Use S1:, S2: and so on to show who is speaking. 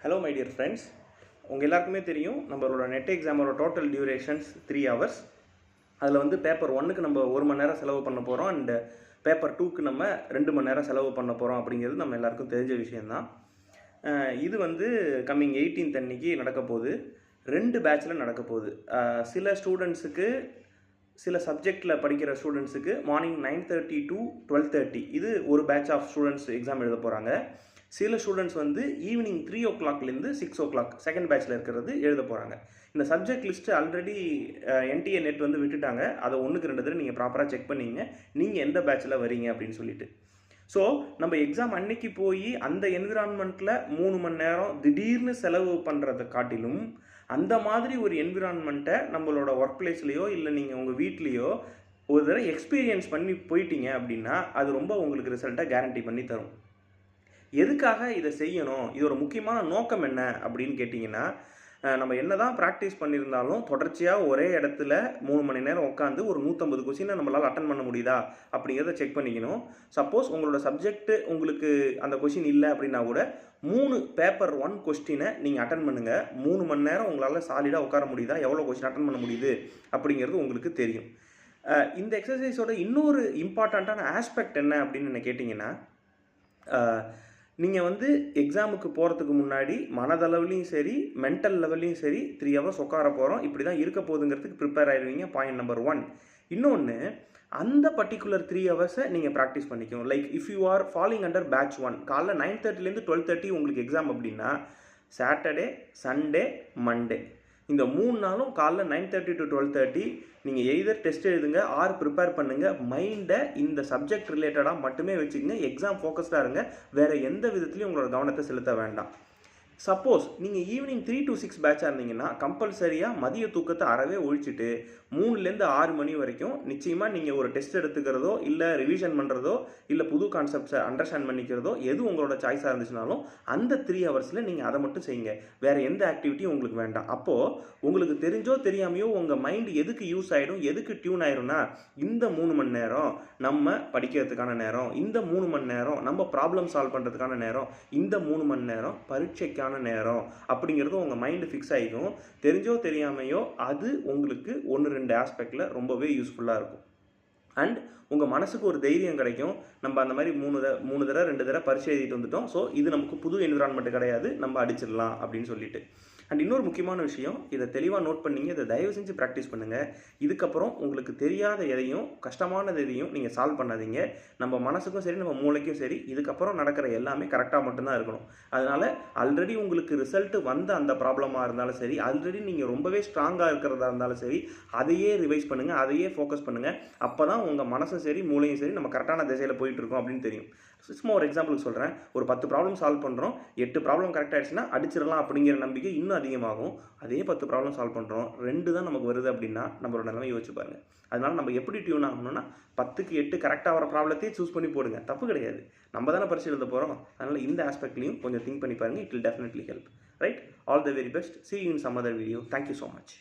S1: Hello my dear friends, உங்கள் எல்லாருக்குமே தெரியும் நம்மளோட நெட் எக்ஸாமோட டோட்டல் டியூரேஷன்ஸ் 3 hours. அதில் வந்து பேப்பர் 1க்கு நம்ம 1 மணி நேரம் செலவு பண்ண போகிறோம் அண்ட் பேப்பர் 2க்கு நம்ம 2 மணி நேரம் செலவு பண்ண போகிறோம் அப்படிங்கிறது நம்ம எல்லாருக்கும் தெரிஞ்ச விஷயந்தான். இது வந்து கம்மிங் 18th அன்னைக்கு நடக்க போகுது. 2 பேட்சில் நடக்க போகுது. சில ஸ்டூடெண்ட்ஸுக்கு சில சப்ஜெக்டில் படிக்கிற ஸ்டூடெண்ட்ஸுக்கு மார்னிங் 9:30 to 12:30 இது ஒரு பேட்ச் ஆஃப் ஸ்டூடெண்ட்ஸ் எக்ஸாம் எழுத போகிறாங்க. சில ஸ்டூடெண்ட்ஸ் வந்து ஈவினிங் 3 o'clockலேருந்து 6 o'clock செகண்ட் பேட்சில் இருக்கிறது எழுத போகிறாங்க. இந்த subject list already NTA net வந்து விட்டுட்டாங்க. அதை 1க்கு 2 தடவை நீங்கள் ப்ராப்பராக செக் பண்ணிங்க நீங்கள் எந்த பேட்சில் வரீங்க அப்படின்னு சொல்லிட்டு. ஸோ நம்ம எக்ஸாம் அன்னைக்கு போய் அந்த என்விரான்மெண்ட்டில் 3 மணி நேரம் திடீர்னு செலவு பண்ணுறதை காட்டிலும் அந்த மாதிரி ஒரு என்விரான்மெண்ட்டை நம்மளோட ஒர்க் பிளேஸ்லையோ இல்லை நீங்கள் உங்கள் வீட்லேயோ ஒரு தடவை எக்ஸ்பீரியன்ஸ் பண்ணி போயிட்டீங்க அப்படின்னா அது ரொம்ப உங்களுக்கு ரிசல்ட்டை கேரண்டி பண்ணி தரும். எதுக்காக இதை செய்யணும், இதோட முக்கியமான நோக்கம் என்ன அப்படின்னு கேட்டிங்கன்னா, நம்ம என்ன தான் ப்ராக்டிஸ் பண்ணியிருந்தாலும் தொடர்ச்சியாக ஒரே இடத்துல 3 மணி நேரம் உட்காந்து ஒரு 150 கொஸ்டினை நம்மளால் அட்டன் பண்ண முடியுதா அப்படிங்கிறத செக் பண்ணிக்கணும். சப்போஸ் உங்களோட சப்ஜெக்ட்டு உங்களுக்கு அந்த கொஸ்டின் இல்லை அப்படின்னா கூட 3 பேப்பர் 1 கொஸ்டினை நீங்கள் அட்டன் பண்ணுங்கள். 3 மணி நேரம் உங்களால் சாலிடாக உட்கார முடியுதா, எவ்வளோ கொஸ்டின் அட்டன் பண்ண முடியுது அப்படிங்கிறது உங்களுக்கு தெரியும். இந்த எக்ஸசைஸோட இன்னொரு இம்பார்ட்டண்ட்டான ஆஸ்பெக்ட் என்ன அப்படின்னு கேட்டிங்கன்னா, நீங்கள் வந்து எக்ஸாமுக்கு போகிறதுக்கு முன்னாடி மனதளவுலையும் சரி மென்டல் லெவல்லையும் சரி 3 hours உட்கார போகிறோம், இப்படி தான் இருக்க போகுதுங்கிறதுக்கு ப்ரிப்பேர் ஆகிடுவீங்க. Point number 1. இன்னொன்று, அந்த பர்டிகுலர் 3 hours நீங்கள் ப்ராக்டிஸ் பண்ணிக்கணும். Like if you are falling under batch 1, காலைல 9:30லேருந்து 12:30 உங்களுக்கு எக்ஸாம் அப்படின்னா சாட்டர்டே, சண்டே, மண்டே இந்த 3 நாளும் காலைல 9:30 to 12:30 நீங்கள் எய்தர் டெஸ்ட் எழுதுங்க ஆர் ப்ரிப்பேர் பண்ணுங்கள். மைண்டை இந்த சப்ஜெக்ட் ரிலேட்டடாக மட்டுமே வச்சுக்கோங்க. எக்ஸாம் ஃபோக்கஸ்டாக இருங்க. வேறு எந்த விதத்துலையும் உங்களோட கவனத்தை செலுத்த வேண்டாம். சப்போஸ் நீங்கள் ஈவினிங் 3 to 6 பேட்சாக இருந்தீங்கன்னா கம்பல்சரியாக மதிய தூக்கத்தை அறவே ஒழிச்சிட்டு 3லேருந்து 6 மணி வரைக்கும் நிச்சயமாக நீங்கள் ஒரு டெஸ்ட் எடுத்துக்கிறதோ இல்லை ரிவிஷன் பண்ணுறதோ இல்லை புது கான்செப்ட்ஸை அண்டர்ஸ்டாண்ட் பண்ணிக்கிறதோ எது உங்களோட சாய்ஸாக இருந்துச்சுனாலும் அந்த 3 ஹவர்ஸில் நீங்கள் அதை மட்டும் செய்யுங்க. வேறு எந்த ஆக்டிவிட்டியும் உங்களுக்கு வேண்டாம். அப்போது உங்களுக்கு தெரிஞ்சோ தெரியாமையோ உங்கள் மைண்டு எதுக்கு யூஸ் ஆகிடும், எதுக்கு டியூன் ஆயிரும்னா, இந்த 3 மணி நேரம் நம்ம படிக்கிறதுக்கான நேரம், இந்த 3 மணி நேரம் நம்ம ப்ராப்ளம் சால்வ் பண்ணுறதுக்கான நேரம், இந்த 3 மணி நேரம் பரீட்சைக்கான நேரம் அப்படிங்கிறது உங்கள் மைண்டு ஃபிக்ஸ் ஆகிக்கும். தெரிஞ்சோ தெரியாமையோ அது உங்களுக்கு 1-2 ஆஸ்பெக்டில் ரொம்பவே யூஸ்ஃபுல்லாக இருக்கும். அண்ட் உங்கள் மனசுக்கு ஒரு தைரியம் கிடைக்கும். நம்ம அந்த மாதிரி 3 தடவை 2 தடவை பரீட்சை எழுதிட்டு வந்துட்டோம், ஸோ இது நமக்கு புது என்விரான்மெண்ட் கிடையாது, நம்ம அடிச்சிடலாம் அப்படின்னு சொல்லிட்டு. அண்ட் இன்னொரு முக்கியமான விஷயம், இதை தெளிவாக நோட் பண்ணிங்க, இதை தயவு செஞ்சு ப்ராக்டிஸ் பண்ணுங்கள். இதுக்கப்புறம் உங்களுக்கு தெரியாத எதையும் கஷ்டமானது எதையும் நீங்கள் சால்வ் பண்ணாதீங்க. நம்ம மனசுக்கும் சரி நம்ம மூளைக்கும் சரி இதுக்கப்புறம் நடக்கிற எல்லாமே கரெக்டாக மட்டும்தான் இருக்கணும். அதனால் ஆல்ரெடி உங்களுக்கு ரிசல்ட்டு வந்த அந்த ப்ராப்ளமாக இருந்தாலும் சரி, ஆல்ரெடி நீங்கள் ரொம்பவே ஸ்ட்ராங்காக இருக்கிறதா இருந்தாலும் சரி, அதையே ரிவைஸ் பண்ணுங்கள், அதையே ஃபோக்கஸ் பண்ணுங்கள். அப்போ தான் உங்கள் மனசும் சரி மூளையும் சரி நம்ம கரெக்டான திசையில் போயிட்டுருக்கோம் அப்படின்னு தெரியும். சும்மா ஒரு எக்ஸாம்பிளுக்கு சொல்கிறேன். ஒரு 10 ப்ராப்ளம் சால்வ் பண்ணுறோம், 8 ப்ராப்ளம் கரெக்ட் ஆகிடுச்சுன்னா அடிச்சிடலாம் அப்படிங்கிற நம்பிக்கை இன்னும் அதிகமாகும். அதே 10 ப்ராப்ளம் சால்வ் பண்ணுறோம், 2 தான் நமக்கு வருது அப்படின்னா நம்மளோட நிலைமை யோசிச்சு பாருங்கள். அதனால் நம்ம எப்படி டியூன் ஆகணும்னா 10க்கு 8 கரெக்டாக வர ப்ராப்ளத்தையே சூஸ் பண்ணி போடுங்க. தப்பு கிடையாது, நம்ம தானே பரிசு எழுத போகிறோம். அதனால் இந்த ஆஸ்பெக்ட்லையும் கொஞ்சம் திங்க் பண்ணி பாருங்கள். It will definitely help. Right? All the very best. See you in some other video. Thank you so much.